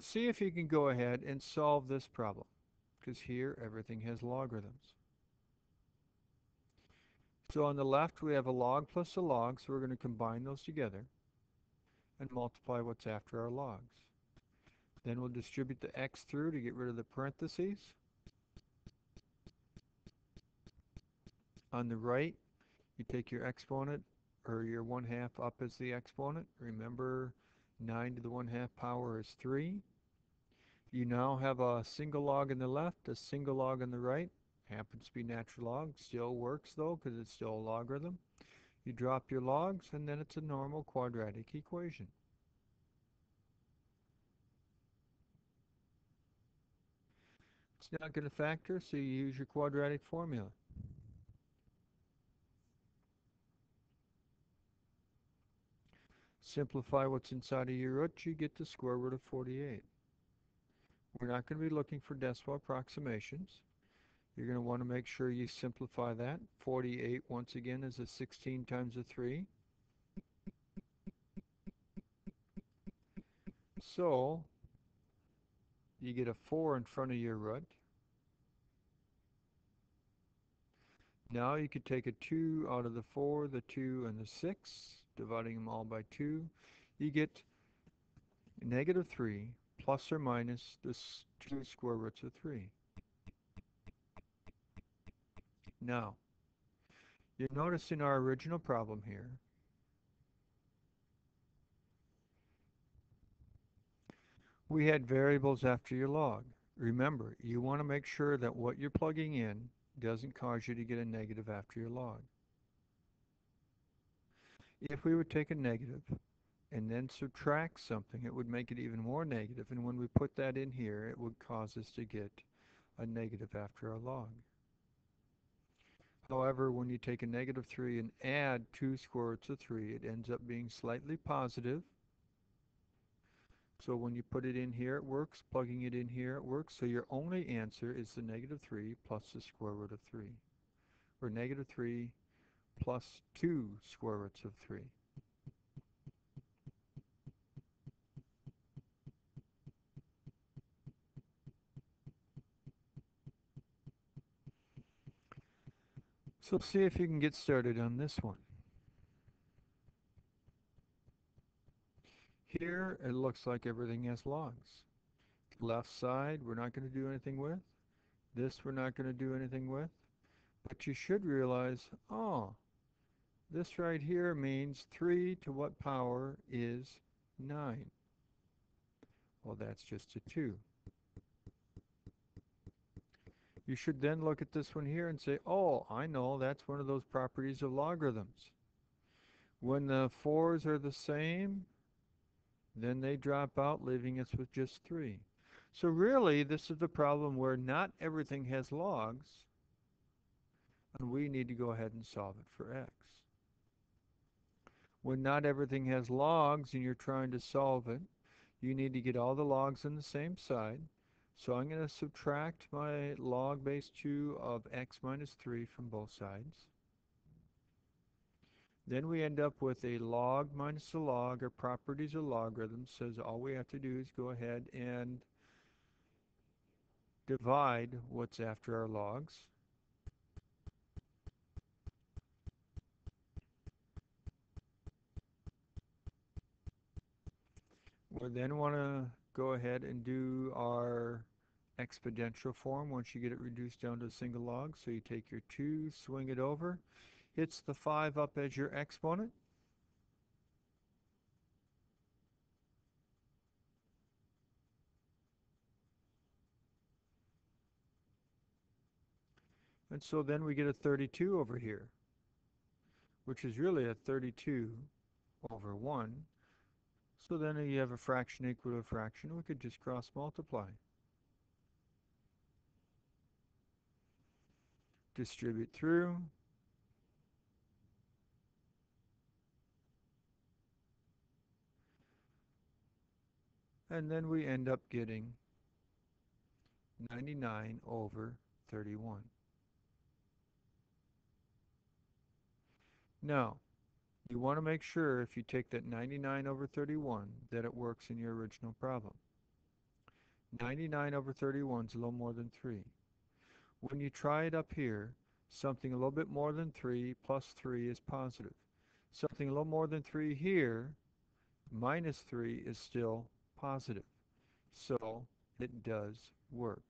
See if you can go ahead and solve this problem, because here everything has logarithms. So on the left we have a log plus a log, so we're going to combine those together and multiply what's after our logs. Then we'll distribute the x through to get rid of the parentheses. On the right, you take your exponent, or your 1/2 up as the exponent. Remember, 9 to the 1/2 power is 3. You now have a single log on the left, a single log on the right. Happens to be natural log. Still works though, because it's still a logarithm. You drop your logs, and then it's a normal quadratic equation. It's not going to factor, so you use your quadratic formula. Simplify what's inside of your root, you get the square root of 48. We're not going to be looking for decimal approximations. You're going to want to make sure you simplify that. 48, once again, is a 16 times a 3. So you get a 4 in front of your root. Now you could take a 2 out of the 4, the 2, and the 6, dividing them all by 2. You get negative 3 plus or minus the 2 square roots of 3. Now, you notice in our original problem here, we had variables after your log. Remember, you want to make sure that what you're plugging in doesn't cause you to get a negative after your log. If we would take a negative and then subtract something, it would make it even more negative. And when we put that in here, it would cause us to get a negative after our log. However, when you take a negative 3 and add 2 square roots of 3, it ends up being slightly positive. So when you put it in here, it works. Plugging it in here, it works. So your only answer is the negative 3 plus the square root of 3. Or negative 3 plus 2 square roots of 3. So see if you can get started on this one. Here, it looks like everything has logs. Left side, we're not going to do anything with. This, we're not going to do anything with. But you should realize, oh, this right here means 3 to what power is 9? Well, that's just a 2. You should then look at this one here and say, oh, I know that's one of those properties of logarithms. When the 4's are the same, then they drop out, leaving us with just 3. So really, this is the problem where not everything has logs, and we need to go ahead and solve it for x. When not everything has logs and you're trying to solve it, you need to get all the logs on the same side. So I'm going to subtract my log base 2 of x minus 3 from both sides. Then we end up with a log minus a log, or properties of logarithms. Says all we have to do is go ahead and divide what's after our logs. We then want to go ahead and do our exponential form once you get it reduced down to a single log. So you take your 2, swing it over, hits the 5 up as your exponent. And so then we get a 32 over here, which is really a 32 over 1. So then you have a fraction equal to a fraction. We could just cross multiply. Distribute through. And then we end up getting 99 over 31. Now, you want to make sure if you take that 99 over 31 that it works in your original problem. 99 over 31 is a little more than 3. When you try it up here, something a little bit more than 3 plus 3 is positive. Something a little more than 3 here minus 3 is still positive. So it does work.